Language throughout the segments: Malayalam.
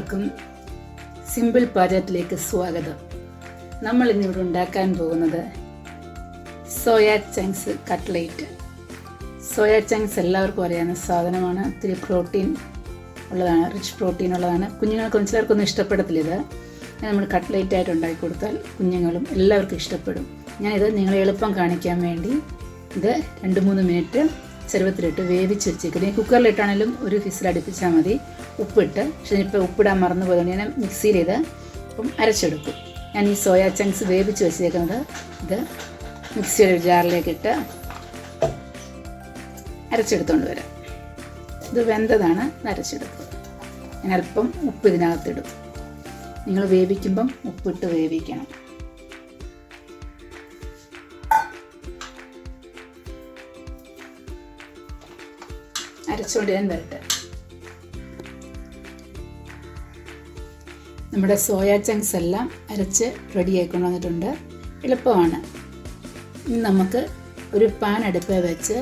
എല്ലാവർക്കും സിമ്പിൾ പാചകത്തിലേക്ക് സ്വാഗതം. നമ്മൾ ഇന്നിവിടെ ഉണ്ടാക്കാൻ പോകുന്നത് soya chunks cutlet. Soya chunks എല്ലാവർക്കും അറിയാവുന്ന സാധനമാണ്. ഒത്തിരി പ്രോട്ടീൻ ഉള്ളതാണ്, റിച്ച് പ്രോട്ടീൻ ഉള്ളതാണ്. കുഞ്ഞുങ്ങൾക്കൊന്നും ചിലർക്കൊന്നും ഇഷ്ടപ്പെടത്തില്ല. ഇത് നമ്മൾ കട്ട്ലേറ്റായിട്ട് ഉണ്ടാക്കി കൊടുത്താൽ കുഞ്ഞുങ്ങളും എല്ലാവർക്കും ഇഷ്ടപ്പെടും. ഞാനിത് നിങ്ങളെ എളുപ്പം കാണിക്കാൻ വേണ്ടി ഇത് 2-3 മിനിറ്റ് ചെറുപ്പത്തിലിട്ട് വേവിച്ച് വെച്ചേക്കുന്നത്. കുക്കറിലിട്ടാണെങ്കിലും ഒരു വിസിലടുപ്പിച്ചാൽ മതി. ഉപ്പിട്ട്, പക്ഷേ ഇപ്പോൾ ഉപ്പിടാൻ മറന്നു പോയതുകൊണ്ട് ഞാൻ മിക്സിയിൽ ഇത് ഇപ്പം അരച്ചെടുക്കും. ഞാൻ ഈ സോയ ചങ്ക്സ് വേവിച്ച് വെച്ചേക്കുന്നത് ഇത് മിക്സിയുടെ ജാറിലേക്കിട്ട് അരച്ചെടുത്തുകൊണ്ട് വരാം. ഇത് വെന്തതാണ്, ഇത് അരച്ചെടുക്കുക. ഞാൻ അല്പം ഉപ്പ് ഇതിനകത്തിടും. നിങ്ങൾ വേവിക്കുമ്പം ഉപ്പിട്ട് വേവിക്കണം. അരച്ചുകൊണ്ട് ഞാൻ വരട്ടെ. നമ്മുടെ സോയ ചങ്ക്സ് എല്ലാം അരച്ച് റെഡിയായി കൊണ്ടുവന്നിട്ടുണ്ട്. എളുപ്പമാണ്. ഇനി നമുക്ക് ഒരു പാൻ അടുപ്പിൽ വെച്ച്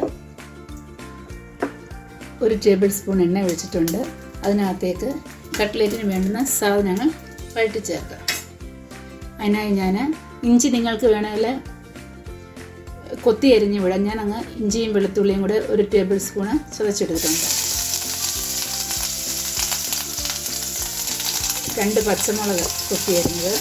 1 ടേബിൾ സ്പൂൺ എണ്ണ ഒഴിച്ചിട്ടുണ്ട്. അതിനകത്തേക്ക് കട്ട്ലേറ്റിന് വേണ്ടുന്ന സാധനങ്ങൾ വഴറ്റി ചേർക്കാം. അതിനായി ഞാൻ ഇഞ്ചി നിങ്ങൾക്ക് വേണമെങ്കിൽ കൊത്തി അരിഞ്ഞ് വിടാം. ഞാൻ അങ്ങ് ഇഞ്ചിയും വെളുത്തുള്ളിയും കൂടെ 1 ടേബിൾ സ്പൂണ് ചതച്ചെടുത്തിട്ടുണ്ട്. 2 പച്ചമുളക് കൊത്തി അരിഞ്ഞത്,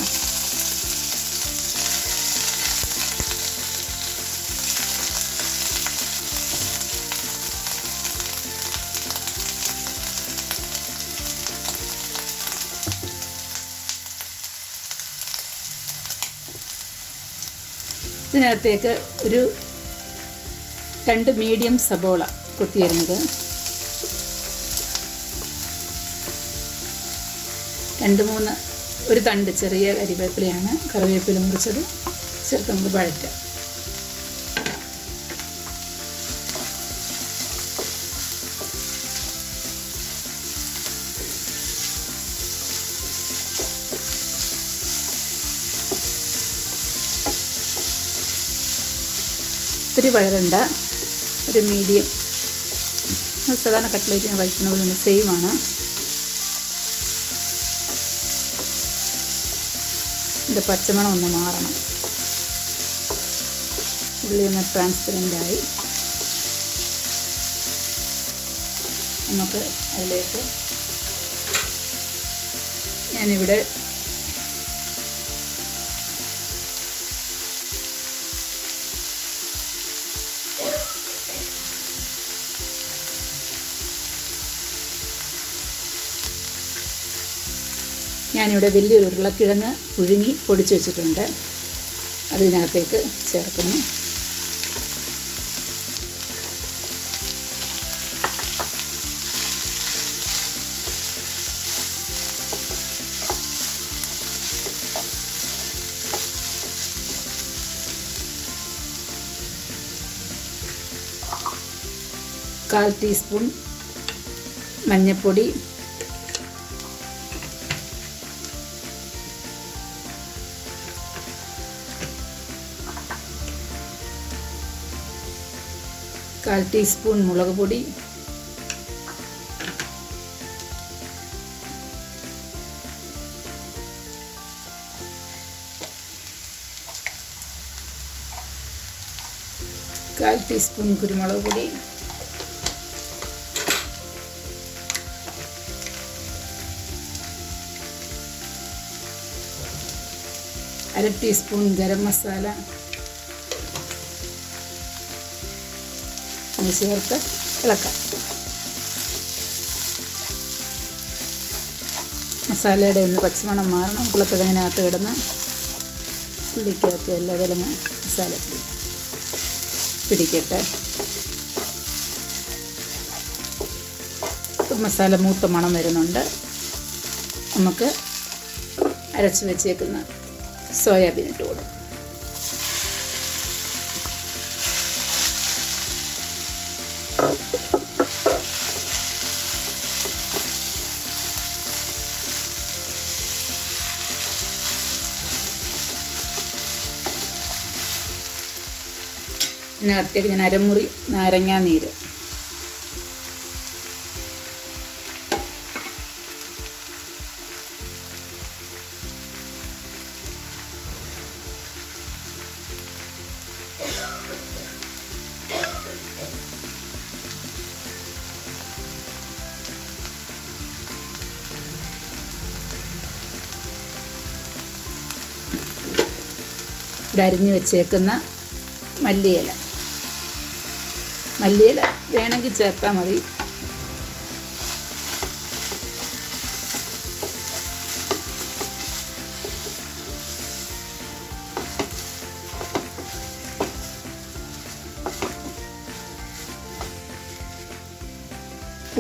ഇതിനകത്തേക്ക് ഒരു 2 മീഡിയം സബോള കൊത്തിയരിഞ്ഞത്, 2-3 ഒരു തണ്ട് ചെറിയ കരിവേപ്പിലയാണ്, കറിവേപ്പില മുറിച്ചത് ചേർത്ത് നമുക്ക് വഴറ്റാം. ഒത്തിരി വഴറണ്ട, ഒരു മീഡിയം. സാധാരണ കട്ട്ലേറ്റിന് കഴിക്കുന്ന പോലെ തന്നെ സെയിമാണ്. ഇതിൻ്റെ പച്ചമണം ഒന്ന് മാറണം. ഉള്ളി ഒന്ന് ട്രാൻസ്പെറൻ്റായി നമുക്ക് അതിലേക്ക് ഞാനിവിടെ വലിയൊരു ഉരുളക്കിഴങ്ങ് പുഴുങ്ങി പൊടിച്ച് വെച്ചിട്ടുണ്ട്. അതിനകത്തേക്ക് ചേർക്കുന്നു. കാൽ ടീസ്പൂൺ മഞ്ഞൾപ്പൊടി, കാൽ ടീസ്പൂൺ മുളക് പൊടി, കാൽ ടീസ്പൂൺ കുരുമുളക് പൊടി, അര ടീസ്പൂൺ ഗരം മസാല ചേർത്ത് ഇളക്കാം. മസാലയുടെ ഒന്ന് പച്ചമണം മാറണം. ഉരുളക്കിഴങ്ങിനകത്ത് കിടന്ന് ഉള്ളിക്കകത്ത് എല്ലാത്തിലും മസാല പിടിക്കട്ടെ. മസാല മൂത്ത മണം വരുന്നുണ്ട്. നമുക്ക് അരച്ച് വെച്ചേക്കുന്ന സോയാബീൻ ഇട്ട് കൊടുക്കും. ഇതിനകത്തേക്ക് ഞാൻ അരമുറി നാരങ്ങാ നീര്, ഇവിടെ അരിഞ്ഞ് വെച്ചേക്കുന്ന മല്ലിയില വേണമെങ്കിൽ ചേർത്താൽ മതി.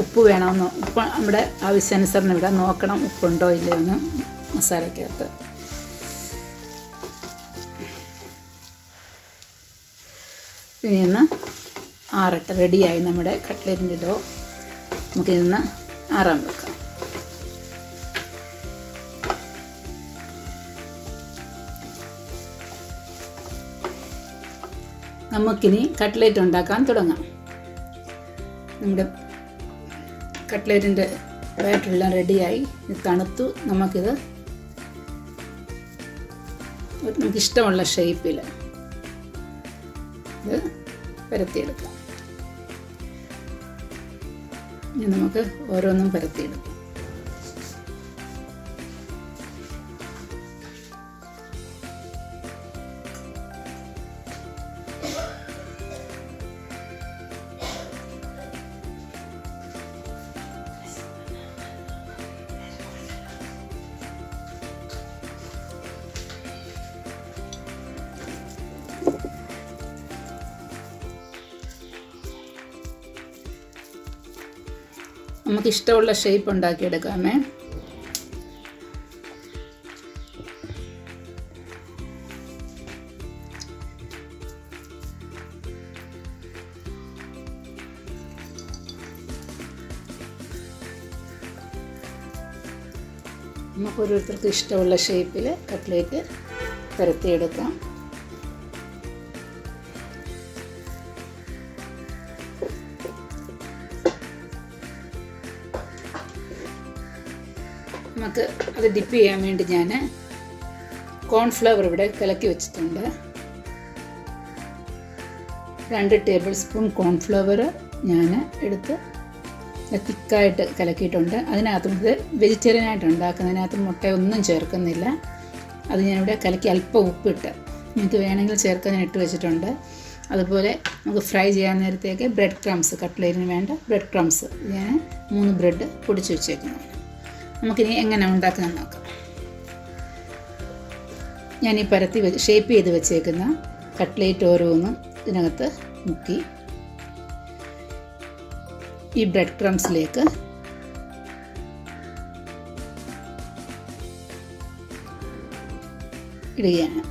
ഉപ്പ് വേണമെന്നോ, ഉപ്പ് നമ്മുടെ ആവശ്യാനുസരണം ഇവിടെ നോക്കണം ഉപ്പുണ്ടോ ഇല്ലയോ എന്ന് മസാലയ്ക്കകത്ത്. ഇനി ഒന്ന് ആറട്ടെ. റെഡിയായി നമ്മുടെ കട്ട്ലറ്റിൻ്റെ ഡോ. നമുക്കിന്ന് ആറാൻ വെക്കാം. നമുക്കിനി കട്ട്ലേറ്റ് ഉണ്ടാക്കാൻ തുടങ്ങാം. നമ്മുടെ കട്ട്ലേറ്റിൻ്റെ ബാറ്ററെല്ലാം റെഡിയായി, തണുത്തു. നമുക്കിഷ്ടമുള്ള ഷേപ്പിൽ ഇത് പരത്തിയെടുക്കാം. ഇനി നമുക്ക് ഓരോന്നും പരത്തിയെടുക്കാം. നമുക്കിഷ്ടമുള്ള ഷേപ്പ് ഉണ്ടാക്കിയെടുക്കാമേ. നമുക്ക് ഓരോരുത്തർക്ക് ഇഷ്ടമുള്ള ഷേപ്പിൽ കട്ട്ലേറ്റ് പരത്തിയെടുക്കാം. നമുക്ക് അത് ഡിപ്പ് ചെയ്യാൻ വേണ്ടി ഞാൻ കോൺഫ്ലവർ ഇവിടെ കലക്കി വെച്ചിട്ടുണ്ട്. 2 ടേബിൾ സ്പൂൺ കോൺഫ്ലവർ ഞാൻ എടുത്ത് തിക്കായിട്ട് കലക്കിയിട്ടുണ്ട്. അതിനകത്ത് ഇത് വെജിറ്റേറിയനായിട്ട് ഉണ്ടാക്കുന്നതിനകത്ത് മുട്ടയൊന്നും ചേർക്കുന്നില്ല. അത് ഞാനിവിടെ കലക്കി അല്പം ഉപ്പിട്ട് നിങ്ങൾക്ക് വേണമെങ്കിൽ ചേർക്കാൻ ഇട്ട് വെച്ചിട്ടുണ്ട്. അതുപോലെ നമുക്ക് ഫ്രൈ ചെയ്യാൻ നേരത്തേക്ക് ബ്രെഡ് ക്രംസ്, കട്ട്ലേറ്റിന് വേണ്ട ബ്രെഡ് ക്രംസ് ഞാൻ 3 ബ്രെഡ് പൊടിച്ച് വെച്ചേക്കുന്നതാണ്. നമുക്കിനി എങ്ങനെ ഉണ്ടാക്കുന്നത് നോക്കാം. ഞാൻ ഈ പരത്തി ഷേപ്പ് ചെയ്ത് വെച്ചേക്കുന്ന കട്ട്ലേറ്റ് ഓരോന്നും ഇതിനകത്ത് മുക്കി ഈ ബ്രെഡ് ക്രംസിലേക്ക് ഇടുകയാണ്.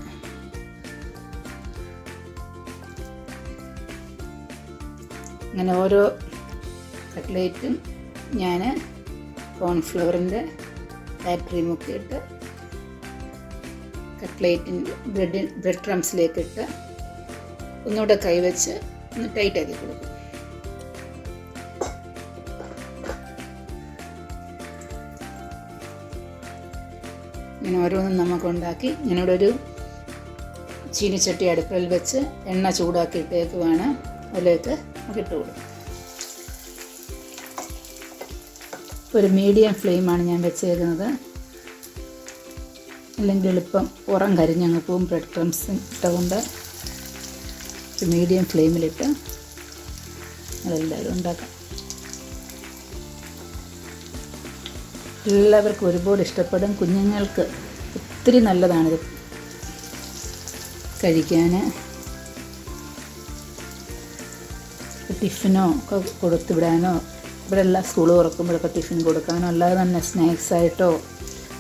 അങ്ങനെ ഓരോ കട്ട്ലേറ്റും ഞാൻ കോൺഫ്ലവറിൻ്റെ ബാറ്ററി മുക്കിയിട്ട് കട്ട്ലേറ്റിൻ്റെ ബ്രെഡ് ക്രംസിലേക്കിട്ട് ഒന്നുകൂടെ കൈവച്ച് ഒന്ന് ടൈറ്റാക്കി കൊടുക്കും. ഇങ്ങനെ ഓരോന്നും നമുക്കുണ്ടാക്കി ഞാനിവിടെ ഒരു ചീനിച്ചട്ടി അടുപ്പിൽ വെച്ച് എണ്ണ ചൂടാക്കിയിട്ടേക്കുവാണ്. അതിലേക്ക് നമുക്ക് ഇട്ട് കൊടുക്കും. ഒരു മീഡിയം ഫ്ലെയിമാണ് ഞാൻ വെച്ചേക്കുന്നത്, അല്ലെങ്കിൽ എളുപ്പം പുറം കരിഞ്ഞങ്ങ് പോവും. ബ്രെഡ് ക്രംസ് ഇട്ടുകൊണ്ട് ഒരു മീഡിയം ഫ്ലെയിമിലിട്ട് അതെല്ലാവരും ഉണ്ടാക്കാം. എല്ലാവർക്കും ഒരുപാട് ഇഷ്ടപ്പെടും. കുഞ്ഞുങ്ങൾക്ക് ഒത്തിരി നല്ലതാണിത് കഴിക്കാൻ. ടിഫിനോ ഒക്കെ കൊടുത്തുവിടാനോ, ഇവിടെ എല്ലാ സ്കൂൾ തുറക്കുമ്പോഴൊക്കെ ടിഫിൻ കൊടുക്കാനോ, അല്ലാതെ തന്നെ സ്നാക്സായിട്ടോ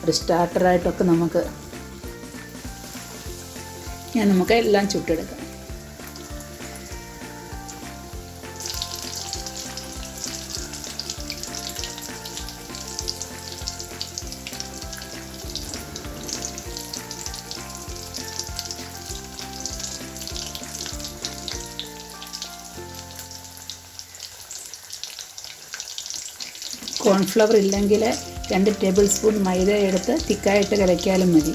ഒരു സ്റ്റാർട്ടറായിട്ടൊക്കെ നമുക്ക് എല്ലാം ചുട്ടെടുക്കാം. കോൺഫ്ലവർ ഇല്ലെങ്കിൽ 2 ടേബിൾ സ്പൂൺ മൈദ എടുത്ത് തിക്കായിട്ട് കലക്കിയാലും മതി.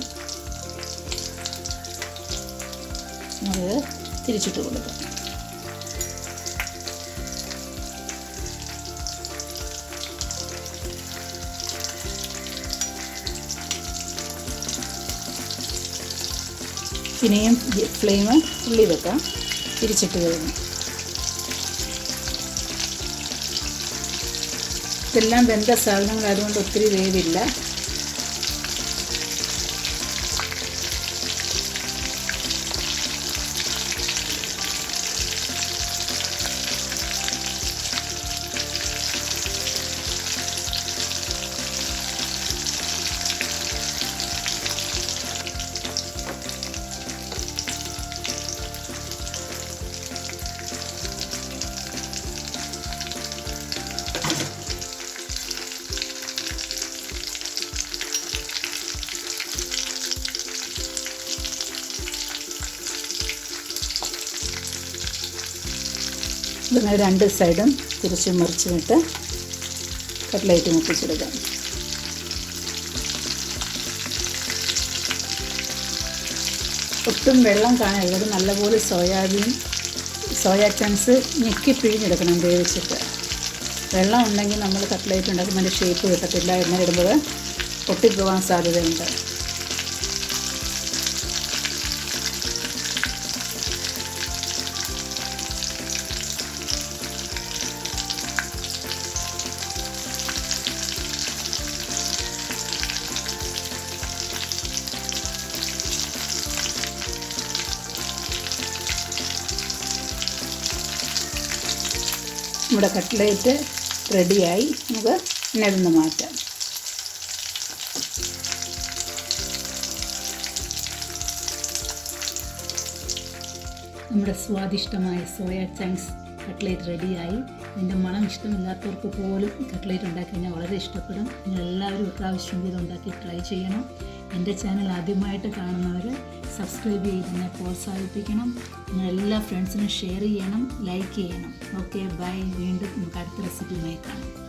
അത് തിരിച്ചിട്ട് കൊടുക്കാം. പിന്നെയും ഫ്ലെയിം ഉള്ളി വെക്കാം. തിരിച്ചിട്ട് കഴിഞ്ഞു. ഇതെല്ലാം വെന്ത സാധനങ്ങളായതുകൊണ്ട് ഒത്തിരി വേവില്ല. ഇതിങ്ങനെ രണ്ട് സൈഡും തിരിച്ച് മറിച്ചുമിട്ട് കട്ട്ലേറ്റ് മുപ്പിച്ചെടുക്കാം. ഒട്ടും വെള്ളം കാണരുത്. നല്ലപോലെ സോയ ചങ്ക്സ് ഞെക്കി പിഴിഞ്ഞെടുക്കണം വേവിച്ചിട്ട്. വെള്ളം ഉണ്ടെങ്കിൽ നമ്മൾ കട്ട്ലേറ്റ് ഉണ്ടാക്കുമ്പോൾ അതിൻ്റെ ഷേപ്പ് കിട്ടത്തില്ല. എണ്ണ ഇടുമ്പോൾ പൊട്ടിപ്പോകാൻ സാധ്യതയുണ്ട്. നമ്മുടെ കട്ട്ലേറ്റ് റെഡിയായി. നമുക്ക് എണ്ണയിൽ നിന്ന് മാറ്റാം. നമ്മുടെ സ്വാദിഷ്ടമായ സോയ ചങ്ക്സ് കട്ട്ലേറ്റ് റെഡിയായി. ഇതിൻ്റെ മണം ഇഷ്ടമില്ലാത്തവർക്ക് പോലും കട്ട്ലേറ്റ് ഉണ്ടാക്കി കഴിഞ്ഞാൽ വളരെ ഇഷ്ടപ്പെടും. നിങ്ങളെല്ലാവരും ഒരു പ്രാവശ്യം ഇത് ഉണ്ടാക്കി ട്രൈ ചെയ്യണം. എൻ്റെ ചാനൽ ആദ്യമായിട്ട് കാണുന്നവർ സബ്സ്ക്രൈബ് ചെയ്ത് എന്നെ പ്രോത്സാഹിപ്പിക്കണം. നിങ്ങളെല്ലാ ഫ്രണ്ട്സിനും ഷെയർ ചെയ്യണം, ലൈക്ക് ചെയ്യണം. Okay, bye. വീണ്ടും നമുക്ക് അടുത്ത റെസിപ്പിയുമായി കാണാം.